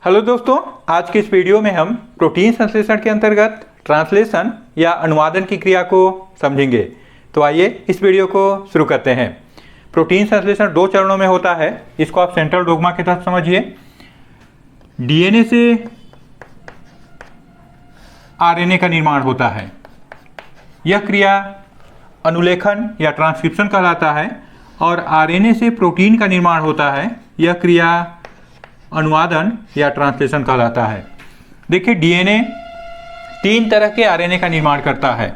Hello दोस्तों, आज के इस वीडियो में हम प्रोटीन संश्लेषण के अंतर्गत ट्रांसलेशन या अनुवादन की क्रिया को समझेंगे। तो आइए इस वीडियो को शुरू करते हैं। प्रोटीन संश्लेषण दो चरणों में होता है, इसको आप सेंट्रल डोग्मा के तहत समझिए। डीएनए से आरएनए का निर्माण होता है। यह क्रिया अनुलेखन या ट्रांसक्रिप्शन कहलाता है और आरएनए से प्रोटीन का निर्माण होता है। यह क्रिया अनुवादन या ट्रांसलेशन कहलाता है। देखिए, डीएनए तीन तरह के आरएनए का निर्माण करता है।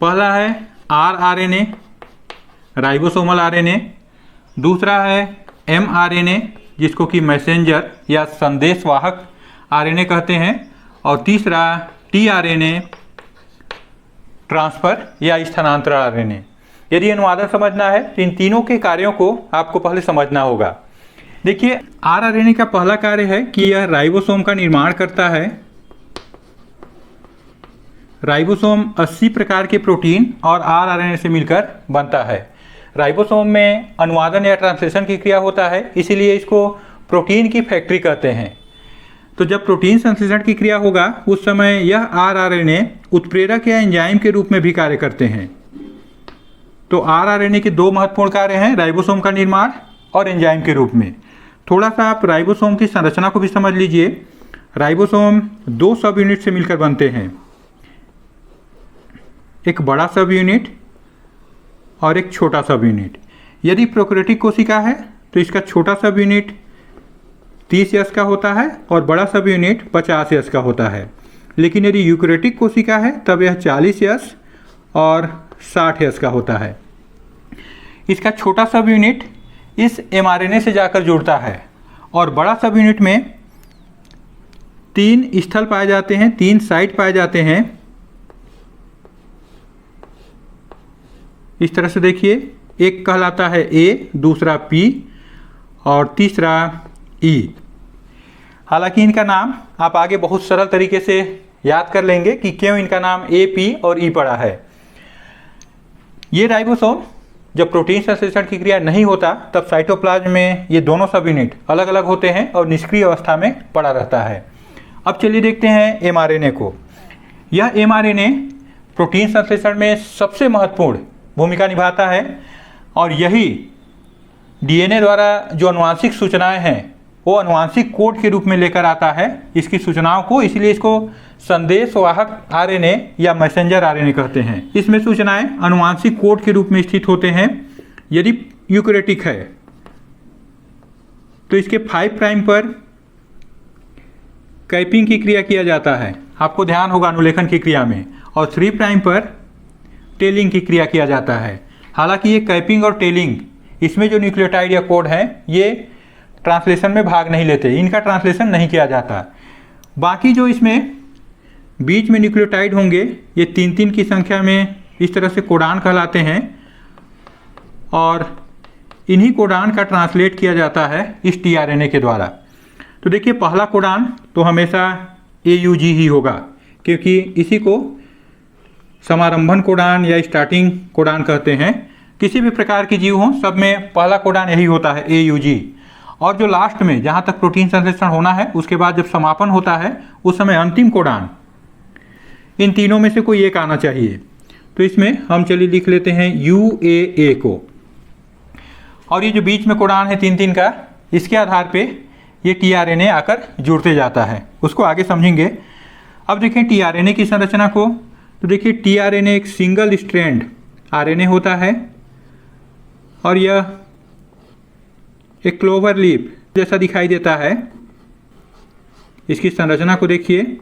पहला है आरआरएनए, राइबोसोमल आरएनए। दूसरा है एमआरएनए, जिसको कि मैसेंजर या संदेशवाहक आरएनए कहते हैं। और तीसरा टीआरएनए, ट्रांसफर या स्थानांतरण आरएनए। यदि अनुवादन समझना है तो इन तीनों के कार्यों को आपको पहले समझना होगा। देखिए, आरआरएनए का पहला कार्य है कि यह राइबोसोम का निर्माण करता है। राइबोसोम 80 प्रकार के प्रोटीन और आरआरएनए से मिलकर बनता है। राइबोसोम में अनुवादन या ट्रांसलेशन की क्रिया होता है, इसीलिए इसको प्रोटीन की फैक्ट्री कहते हैं। तो जब प्रोटीन संश्लेषण की क्रिया होगा उस समय यह आरआरएनए उत्प्रेरक या एंजाइम के रूप में भी कार्य करते हैं। तो आरआरएनए के दो महत्वपूर्ण कार्य हैं, राइबोसोम का निर्माण और एंजाइम के रूप में। थोड़ा सा आप राइबोसोम की संरचना को भी समझ लीजिए। राइबोसोम दो सब यूनिट से मिलकर बनते हैं, एक बड़ा सब यूनिट और एक छोटा सब यूनिट। यदि प्रोकैरियोटिक कोशिका है तो इसका छोटा सब यूनिट 30 यश का होता है और बड़ा सब यूनिट 50 यश का होता है। लेकिन यदि यूकैरियोटिक कोशिका है तब यह 40 यश और 60 यश का होता है। इसका छोटा सब यूनिट इस एमआरएनए से जाकर जुड़ता है और बड़ा सब यूनिट में 3 स्थल पाए जाते हैं, 3 साइट पाए जाते हैं। इस तरह से देखिए, एक कहलाता है ए, दूसरा पी और तीसरा ई। हालांकि इनका नाम आप आगे बहुत सरल तरीके से याद कर लेंगे कि क्यों इनका नाम ए, पी और ई पड़ा है। ये राइबोसोम जब प्रोटीन संश्लेषण की क्रिया नहीं होता तब साइटोप्लाज्म में ये दोनों सब यूनिट अलग अलग होते हैं और निष्क्रिय अवस्था में पड़ा रहता है। अब चलिए देखते हैं एमआरएनए को। यह एमआरएनए प्रोटीन संश्लेषण में सबसे महत्वपूर्ण भूमिका निभाता है और यही डीएनए द्वारा जो आनुवांशिक सूचनाएं हैं वो आनुवांशिक कोड के रूप में लेकर आता है इसकी सूचनाओं को। इसलिए इसको संदेशवाहक आरएनए या मैसेंजर आरएनए कहते हैं। इसमें सूचनाएं आनुवांशिक कोड के रूप में स्थित होते हैं। यदि यूकैरियोटिक है तो इसके 5 प्राइम पर कैपिंग की क्रिया किया जाता है, आपको ध्यान होगा अनुलेखन की क्रिया में, और 3 प्राइम पर टेलिंग की क्रिया किया जाता है। हालांकि ये कैपिंग और टेलिंग, इसमें जो न्यूक्लियोटाइड या कोड है ये ट्रांसलेशन में भाग नहीं लेते, इनका ट्रांसलेशन नहीं किया जाता। बाकी जो इसमें बीच में न्यूक्लियोटाइड होंगे ये 3-3 की संख्या में इस तरह से कोडान कहलाते हैं और इन्हीं कोडान का ट्रांसलेट किया जाता है इस टीआरएनए के द्वारा। तो देखिए, पहला कोडान तो हमेशा AUG ही होगा, क्योंकि इसी को समारंभन कोडान या स्टार्टिंग कोडान कहते हैं। किसी भी प्रकार के जीव हों, सब में पहला कोडान यही होता है, AUG। और जो लास्ट में जहाँ तक प्रोटीन संश्लेषण होना है उसके बाद जब समापन होता है उस समय अंतिम कोडान, इन तीनों में से कोई एक आना चाहिए। तो इसमें हम चलिए लिख लेते हैं UAA को, और ये जो बीच में कोडान है 3-3 का, इसके आधार पे ये टीआरएनए आकर जुड़ते जाता है, उसको आगे समझेंगे। अब देखें टीआरएनए की संरचना को। तो देखिए, टीआरएनए एक सिंगल स्ट्रैंड आरएनए होता है और यह एक क्लोवर लीफ जैसा दिखाई देता है। इसकी संरचना को देखिए,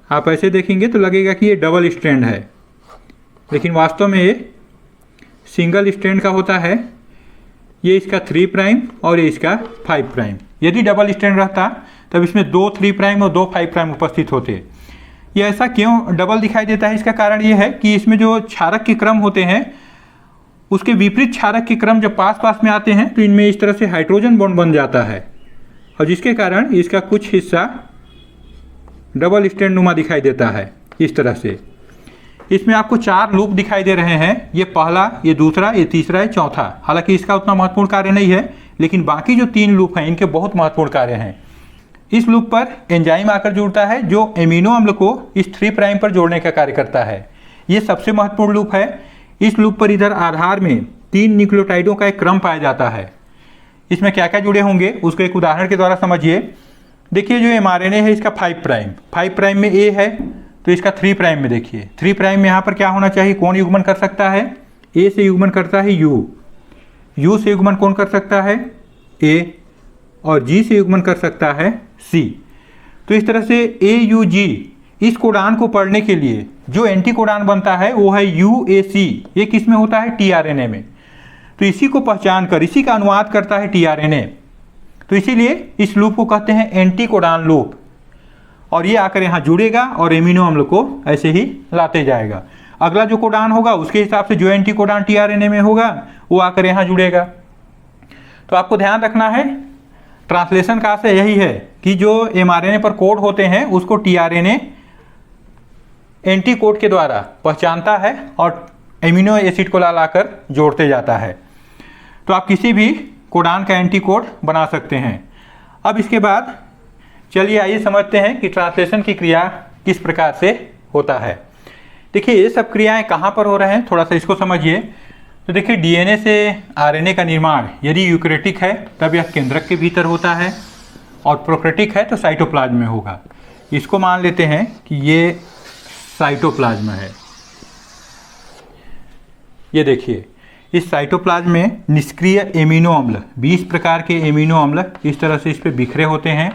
आप ऐसे देखेंगे तो लगेगा कि ये डबल स्ट्रैंड है, लेकिन वास्तव में ये सिंगल स्ट्रैंड का होता है। ये इसका 3 प्राइम और ये इसका 5 प्राइम। यदि डबल स्ट्रैंड रहता तब इसमें 2 3 प्राइम और 2 5 प्राइम उपस्थित होते। ये ऐसा क्यों डबल दिखाई देता है, इसका कारण ये है कि इसमें जो क्षारक के क्रम होते हैं उसके विपरीत क्षारक के क्रम जब पास पास में आते हैं तो इनमें इस तरह से हाइड्रोजन बॉन्ड बन जाता है और जिसके कारण इसका कुछ हिस्सा डबल स्टैंड नुमा दिखाई देता है इस तरह से। इसमें आपको 4 लूप दिखाई दे रहे हैं। ये पहला, ये दूसरा, ये तीसरा, ये चौथा। हालांकि इसका उतना महत्वपूर्ण कार्य नहीं है, लेकिन बाकी जो 3 लूप हैं इनके बहुत महत्वपूर्ण कार्य हैं। इस लूप पर एंजाइम आकर जुड़ता है जो एमिनो अम्ल को इस 3 प्राइम पर जोड़ने का कार्य करता है। ये सबसे महत्वपूर्ण लूप है। इस लूप पर इधर आधार में 3 न्यूक्लियोटाइडों का एक क्रम पाया जाता है। इसमें क्या क्या जुड़े होंगे उसको एक उदाहरण के द्वारा समझिए। देखिए जो mRNA है इसका 5 प्राइम में A है, तो इसका 3 प्राइम में देखिए 3 प्राइम में यहाँ पर क्या होना चाहिए, कौन युग्मन कर सकता है? A से युग्मन करता है U से युग्मन कौन कर सकता है? A, और G से युग्मन कर सकता है C। तो इस तरह से AUG इस कोडान को पढ़ने के लिए जो एंटी कोडान बनता है वो है UAC। ये किस में होता है? tRNA में। तो इसी को पहचान कर इसी का अनुवाद करता है tRNA। तो इसीलिए इस लूप को कहते हैं एंटी कोडान लूप। और ये आकर यहाँ जुड़ेगा और एमिनो अम्ल को ऐसे ही लाते जाएगा। अगला जो कोडान होगा उसके हिसाब से जो एंटी कोडान tRNA में होगा वो आकर यहाँ जुड़ेगा। तो आपको ध्यान रखना है, ट्रांसलेशन का आशय यही है कि जो mRNA पर कोड होते हैं उसको tRNA एंटी कोड के द्वारा पहचानता है और एमिनो एसिड को ला लाकर जोड़ते जाता है। तो आप किसी भी कोडान का एंटी कोड बना सकते हैं। अब इसके बाद चलिए आइए समझते हैं कि ट्रांसलेशन की क्रिया किस प्रकार से होता है। देखिए ये सब क्रियाएं कहाँ पर हो रहे हैं, थोड़ा सा इसको समझिए। तो देखिए डीएनए से आरएनए का निर्माण यदि यूकैरियोटिक है तब यह केंद्रक के भीतर होता है, और प्रोकैरियोटिक है तो साइटोप्लाज्म में होगा। इसको मान लेते हैं कि ये साइटोप्लाज्म है। ये देखिए इस साइटोप्लाज्म में निष्क्रिय एमिनो अम्ल 20 प्रकार के एमिनो अम्ल इस तरह से इस पे बिखरे होते हैं।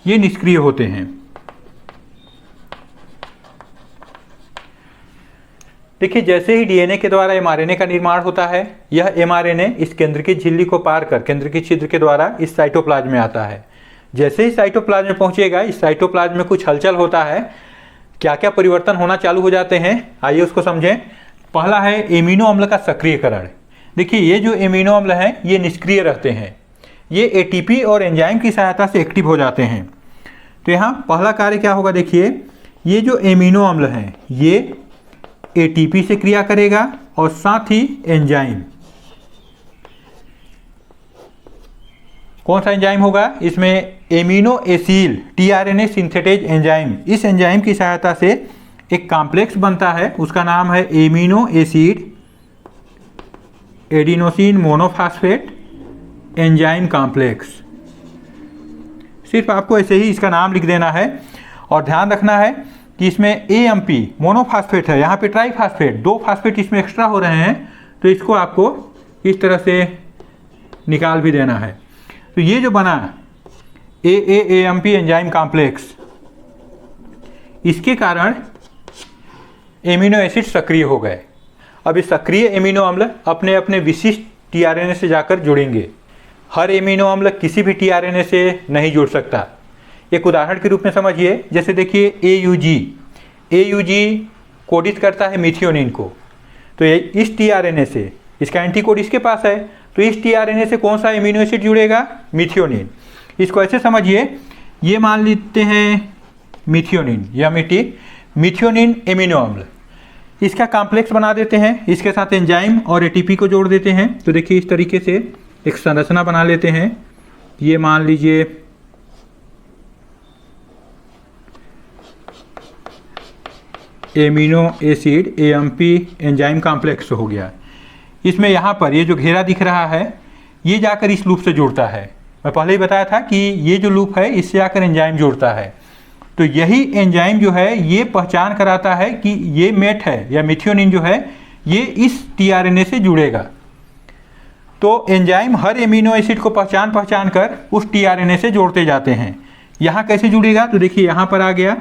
ये निष्क्रिय होते हैं। देखिए जैसे ही डीएनए के द्वारा एमआरएनए का निर्माण होता है, यह एमआरएनए इस केंद्र की झिल्ली को पार कर केंद्र की छिद्र के द्वारा इस साइटोप्लाज्म में आता है। जैसे ही साइटोप्लाज्म में पहुंचेगा, इस साइटोप्लाज्म में कुछ हलचल होता है। क्या क्या परिवर्तन होना चालू हो जाते हैं, आइए उसको समझें। पहला है एमिनो अम्ल का सक्रियकरण। देखिए ये जो एमिनो अम्ल हैं ये निष्क्रिय रहते हैं, ये एटीपी और एंजाइम की सहायता से एक्टिव हो जाते हैं। तो यहाँ पहला कार्य क्या होगा, देखिए ये जो एमिनो अम्ल हैं ये एटीपी से क्रिया करेगा और साथ ही एंजाइम, कौन सा एंजाइम होगा इसमें, amino acyl tRNA synthetase enzyme. इस एंजाइम की सहायता से एक कॉम्प्लेक्स बनता है, उसका नाम है amino acid adenosine monophosphate enzyme complex. सिर्फ आपको ऐसे ही इसका नाम लिख देना है और ध्यान रखना है कि इसमें एएमपी मोनोफॉस्फेट है, यहाँ पे ट्राइफॉस्फेट 2 फास्फेट इसमें एक्स्ट्रा हो रहे हैं, तो इसको आपको इस तरह से निकाल भी देना है। तो ये जो बना एएमपी एंजाइम कॉम्प्लेक्स, इसके कारण एमिनो एसिड सक्रिय हो गए। अब इस सक्रिय एमिनो अम्ल अपने अपने विशिष्ट टीआरएनए से जाकर जुड़ेंगे। हर एमिनो अम्ल किसी भी टीआरएनए से नहीं जुड़ सकता। एक उदाहरण के रूप में समझिए, जैसे देखिए AUG कोडित करता है मिथियोनिन को, तो इस टीआरएनए से इसका एंटीकोड इसके पास है, तो इस टीआरएनए से कौन सा एमिनो एसिड जुड़ेगा, मिथियोनिन। इसको ऐसे समझिए, ये मान लेते हैं मिथियोनिन, यह मिथियोनिन एमिनो अम्ल, इसका कॉम्प्लेक्स बना देते हैं, इसके साथ एंजाइम और एटीपी को जोड़ देते हैं। तो देखिए इस तरीके से एक संरचना बना लेते हैं। ये मान लीजिए amino acid AMP enzyme complex हो गया। इसमें यहाँ पर ये जो घेरा दिख रहा है ये जाकर इस लूप से जुड़ता है। मैं पहले ही बताया था कि ये जो लूप है इससे आकर एंजाइम जुड़ता है। तो यही एंजाइम जो है ये पहचान कराता है कि ये मेट है या मिथियोनिन जो है ये इस टीआरएनए से जुड़ेगा। तो एंजाइम हर एमिनो एसिड को पहचान कर उस टीआरएनए से जोड़ते जाते हैं। यहाँ कैसे जुड़ेगा, तो देखिए यहाँ पर आ गया,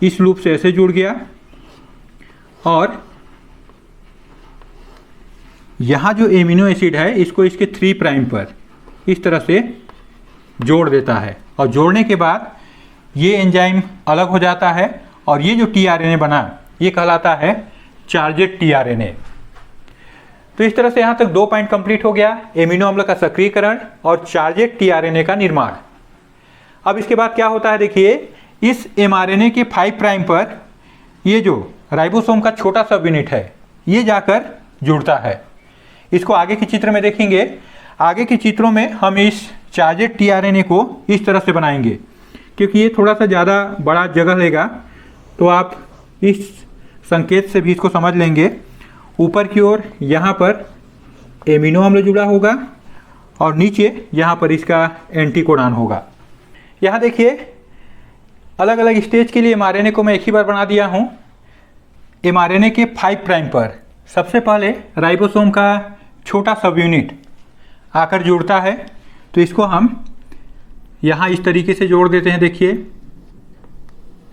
इस लूप से ऐसे जुड़ गया और यहाँ जो एमिनो एसिड है इसको इसके 3 प्राइम पर इस तरह से जोड़ देता है, और जोड़ने के बाद ये एंजाइम अलग हो जाता है और ये जो टीआरएनए बना ये कहलाता है चार्जेड टीआरएनए। तो इस तरह से यहाँ तक 2 पॉइंट कंप्लीट हो गया, एमिनो अम्ल का सक्रियकरण और चार्जेड टीआरएनए का निर्माण। अब इसके बाद क्या होता है, देखिए इस एमआरएनए के 5 प्राइम पर ये जो राइबोसोम का छोटा सब यूनिट है, ये जाकर जुड़ता है। इसको आगे के चित्र में देखेंगे। आगे के चित्रों में हम इस चार्जेड टीआरएनए को इस तरह से बनाएंगे, क्योंकि ये थोड़ा सा ज़्यादा बड़ा जगह लेगा, तो आप इस संकेत से भी इसको समझ लेंगे। ऊपर की ओर यहाँ पर एमिनो अम्ल जुड़ा होगा और नीचे यहाँ पर इसका एंटीकोडॉन होगा। यहाँ देखिए, अलग अलग स्टेज के लिए mRNA को मैं एक ही बार बना दिया हूँ। mRNA के 5 प्राइम पर सबसे पहले राइबोसोम का छोटा सब यूनिट आकर जुड़ता है, तो इसको हम यहाँ इस तरीके से जोड़ देते हैं। देखिए,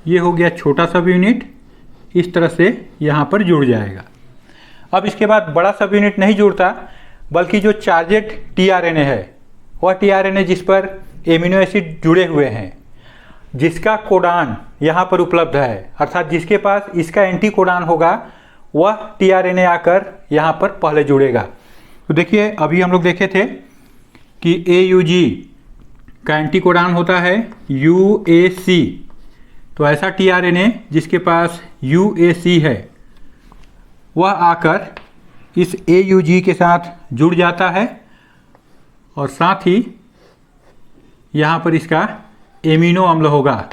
ये हो गया छोटा सब यूनिट, इस तरह से यहाँ पर जुड़ जाएगा। अब इसके बाद बड़ा सब यूनिट नहीं जुड़ता, बल्कि जो चार्जेड टीआरएनए है, वह टीआरएनए जिस पर एमिनो एसिड जुड़े हुए हैं, जिसका कोडान यहाँ पर उपलब्ध है, अर्थात जिसके पास इसका एंटी कोडान होगा, वह टीआरएनए आकर यहाँ पर पहले जुड़ेगा। तो देखिए, अभी हम लोग देखे थे कि AUG का एंटी कोडान होता है UAC, तो ऐसा टीआरएनए जिसके पास UAC है, वह आकर इस AUG के साथ जुड़ जाता है और साथ ही यहाँ पर इसका एमिनो अम्ल होगा।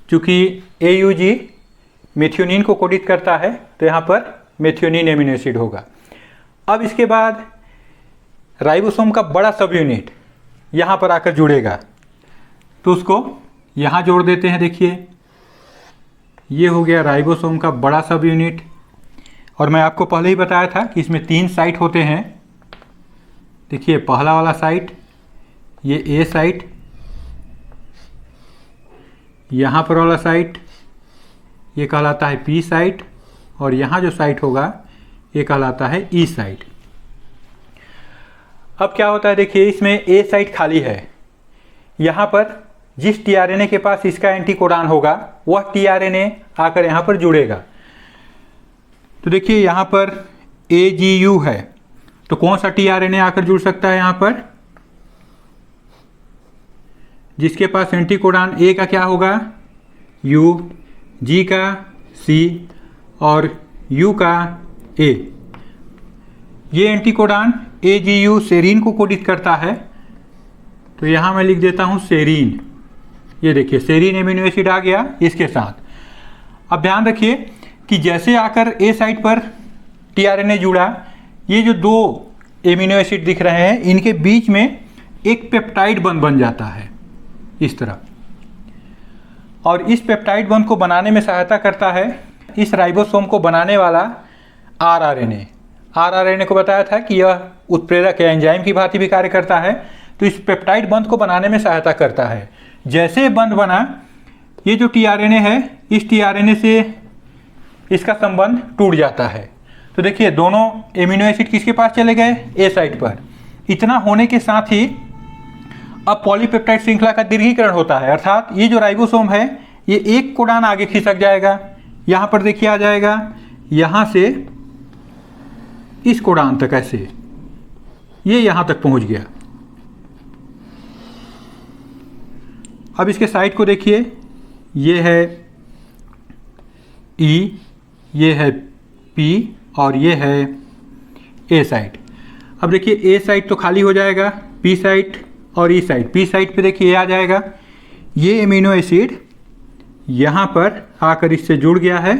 चूँकि AUG मेथियोनिन को कोडित करता है, तो यहाँ पर मेथियोनिन एमिनो एसिड होगा। अब इसके बाद राइबोसोम का बड़ा सब यूनिट यहाँ पर आकर जुड़ेगा, तो उसको यहाँ जोड़ देते हैं। देखिए, ये हो गया राइबोसोम का बड़ा सब यूनिट। और मैं आपको पहले ही बताया था कि इसमें 3 साइट होते हैं। देखिए, पहला वाला साइट, ये A साइट, यहाँ पर वाला साइट ये कहलाता है P साइट, और यहाँ जो साइट होगा ये कहलाता है E साइट। अब क्या होता है, देखिए, इसमें A साइट खाली है। यहाँ पर जिस टीआरएनए के पास इसका एंटीकोडॉन होगा, वह टीआरएनए आकर यहाँ पर जुड़ेगा। तो देखिए, यहाँ पर AGU है, तो कौन सा टीआरएनए आकर जुड़ सकता है यहाँ पर? जिसके पास एंटीकोडॉन A का क्या होगा? U, G का C और U का A। ये एंटीकोडॉन AGU सेरीन को कोडित करता है, तो यहाँ मैं लिख देता हूँ सेरीन। ये देखिए, सेरीन एमिनो एसिड आ गया इसके साथ। अब ध्यान रखिए कि जैसे आकर A साइट पर टीआरएनए जुड़ा, ये जो 2 एमिनो एसिड दिख रहे हैं, इनके बीच में एक पेप्टाइड बंध बन जाता है इस तरह, और इस पेप्टाइड बंध को बनाने में सहायता करता है इस राइबोसोम को बनाने वाला आरआरएनए। आरआरएनए को बताया था कि यह उत्प्रेरक या एंजाइम की भांति भी कार्य करता है, तो इस पेप्टाइड बंध को बनाने में सहायता करता है। जैसे बंध बना, ये जो टीआरएनए है, इस टीआरएनए से इसका संबंध टूट जाता है। तो देखिए, दोनों एमिनो एसिड किसके पास चले गए? A साइट पर। इतना होने के साथ ही अब पॉलीपेप्टाइड श्रृंखला का दीर्घीकरण होता है, अर्थात ये जो राइबोसोम है, ये एक कोडान आगे खिसक जाएगा। यहाँ पर देखिए आ जाएगा, यहाँ से इस कोडान तक, ऐसे ये यहाँ तक पहुँच गया। अब इसके साइट को देखिए, ये है E, ये है P और ये है A साइट। अब देखिए, A साइट तो खाली हो जाएगा, P साइट और E साइट। P साइट पे देखिए ये आ जाएगा, ये एमिनो एसिड यहाँ पर आकर इससे जुड़ गया है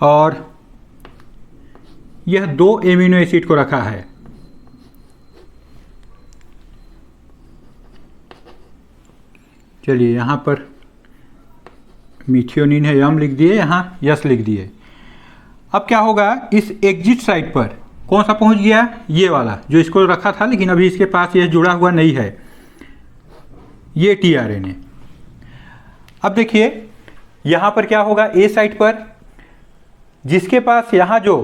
और यह 2 एमिनो एसिड को रखा है। चलिए, यहाँ पर मिथियोनिन है, यम लिख दिए, यहाँ यस लिख दिए। अब क्या होगा, इस एग्जिट साइट पर कौन सा पहुँच गया? ये वाला जो इसको रखा था, लेकिन अभी इसके पास यह जुड़ा हुआ नहीं है, ये टीआरएनए। अब देखिए, यहाँ पर क्या होगा, A साइट पर जिसके पास यहाँ जो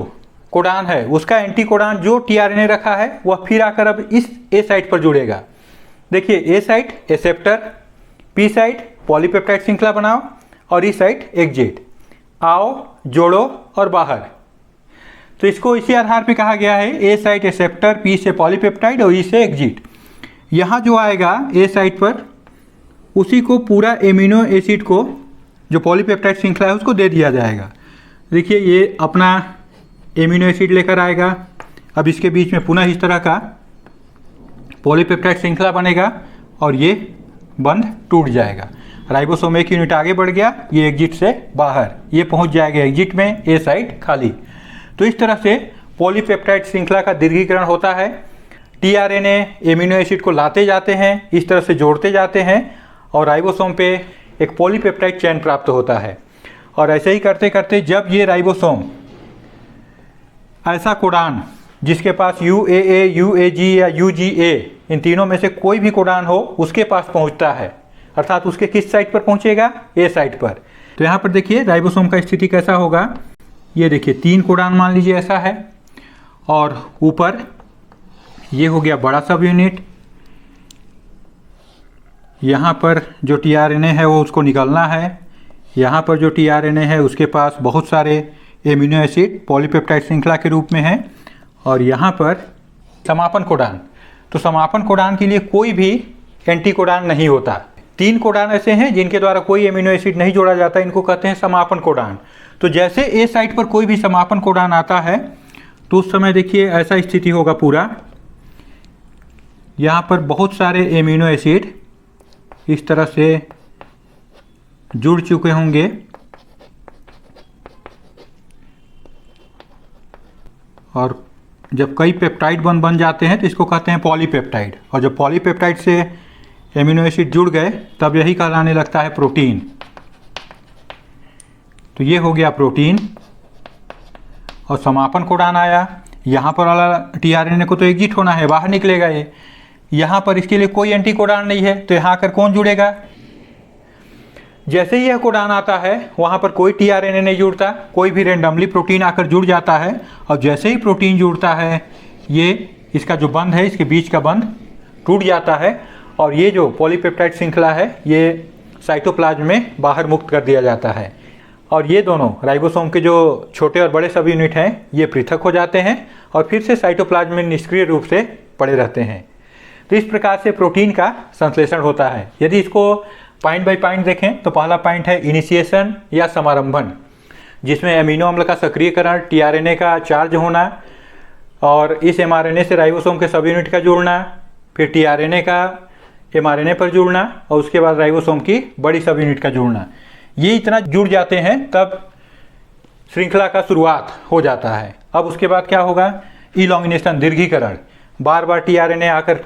कोडान है, उसका एंटी कोडान जो टीआरएनए रखा है, वह फिर आकर अब इस A साइट पर जुड़ेगा। देखिए, A site acceptor, P site polypeptide श्रृंखला बनाओ और E साइट एग्जिट। आओ, जोड़ो और बाहर। तो इसको इसी आधार पे कहा गया है, A साइट एक्सेप्टर, P से पॉलीपेप्टाइड और E से एग्जिट। यहाँ जो आएगा A साइट पर, उसी को पूरा एमिनो एसिड को जो पॉलीपेप्टाइड श्रृंखला है उसको दे दिया जाएगा। देखिए ये अपना एमिनो एसिड लेकर आएगा। अब इसके बीच में पुनः इस तरह का पॉलीपेप्टाइड श्रृंखला बनेगा और ये बंध टूट जाएगा। राइबोसोम एक यूनिट आगे बढ़ गया, ये एग्जिट से बाहर, ये पहुंच जाएगा एग्जिट में, ए साइड खाली। तो इस तरह से पॉलीपेप्टाइड श्रृंखला का दीर्घीकरण होता है। टीआरएनए एमिनो एसिड को लाते जाते हैं, इस तरह से जोड़ते जाते हैं और राइबोसोम पे एक पॉलीपेप्टाइड चेन प्राप्त होता है। और ऐसे ही करते करते जब ये राइबोसोम ऐसा कोडान जिसके पास UAA, UAG या UGA इन तीनों में से कोई भी कोडान हो उसके पास पहुंचता है, अर्थात उसके किस साइट पर पहुंचेगा, ए साइट पर। तो यहाँ पर देखिए राइबोसोम का स्थिति कैसा होगा। ये देखिए 3 कोडान मान लीजिए ऐसा है और ऊपर ये हो गया बड़ा सब यूनिट। यहाँ पर जो टीआरएनए है वो उसको निकलना है। यहाँ पर जो टीआरएनए है उसके पास बहुत सारे एमिनो एसिड पॉलीपेप्टाइड श्रृंखला के रूप में है। और यहाँ पर समापन कोडान, तो समापन कोडान के लिए कोई भी एंटी कोडान नहीं होता। 3 कोडान ऐसे हैं जिनके द्वारा कोई एमिनो एसिड नहीं जोड़ा जाता, इनको कहते हैं समापन कोडान। तो जैसे ए साइट पर कोई भी समापन कोडान आता है तो उस समय देखिए ऐसा स्थिति होगा पूरा। यहाँ पर बहुत सारे एमिनो एसिड इस तरह से जुड़ चुके होंगे और जब कई पेप्टाइड बन जाते हैं तो इसको कहते हैं पॉलीपेप्टाइड। और जब पॉलीपेप्टाइड से एमिनो एसिड जुड़ गए तब यही कहलाने लगता है प्रोटीन। तो ये हो गया प्रोटीन और समापन कोडान आया। यहाँ पर वाला टीआरएनए को तो एग्जिट होना है, बाहर निकलेगा ये। यहाँ पर इसके लिए कोई एंटी कोडान नहीं है, तो यहाँ आकर कौन जुड़ेगा। जैसे ही यह कोडान आता है वहाँ पर कोई टीआरएनए नहीं जुड़ता, कोई भी रेंडमली प्रोटीन आकर जुड़ जाता है। और जैसे ही प्रोटीन जुड़ता है ये इसका जो बंध है, इसके बीच का बंध टूट जाता है और ये जो पॉलीपेप्टाइड श्रृंखला है ये साइटोप्लाज्म में बाहर मुक्त कर दिया जाता है। और ये दोनों राइबोसोम के जो छोटे और बड़े सब यूनिट हैं ये पृथक हो जाते हैं और फिर से साइटोप्लाज्म में निष्क्रिय रूप से पड़े रहते हैं। तो इस प्रकार से प्रोटीन का संश्लेषण होता है। यदि इसको पॉइंट बाय पॉइंट देखें तो पहला पॉइंट है इनिशिएशन या समारंभन, जिसमें अमीनो अम्ल का सक्रियकरण, टीआरएनए का चार्ज होना और इस एमआरएनए से राइबोसोम के सब यूनिट का जुड़ना, फिर टीआरएनए का एमआरएनए पर जुड़ना और उसके बाद राइबोसोम की बड़ी सब यूनिट का जुड़ना। ये इतना जुड़ जाते हैं तब श्रृंखला का शुरुआत हो जाता है। अब उसके बाद क्या होगा, इलॉन्गिनेशन, दीर्घीकरण। बार बार टीआरएनए आकर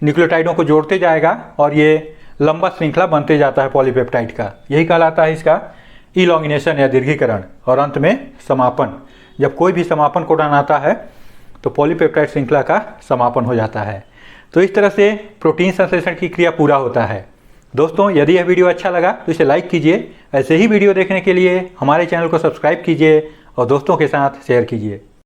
न्यूक्लियोटाइडों को जोड़ते जाएगा और ये लंबा श्रृंखला बनते जाता है पॉलीपेप्टाइड का। यही कहलाता है इसका इलॉन्गिनेशन या दीर्घीकरण। और अंत में समापन, जब कोई भी समापन कोडान आता है तो पॉलीपेप्टाइड श्रृंखला का समापन हो जाता है। तो इस तरह से प्रोटीन संश्लेषण की क्रिया पूरा होता है। दोस्तों यदि यह वीडियो अच्छा लगा तो इसे लाइक कीजिए। ऐसे ही वीडियो देखने के लिए हमारे चैनल को सब्सक्राइब कीजिए और दोस्तों के साथ शेयर कीजिए।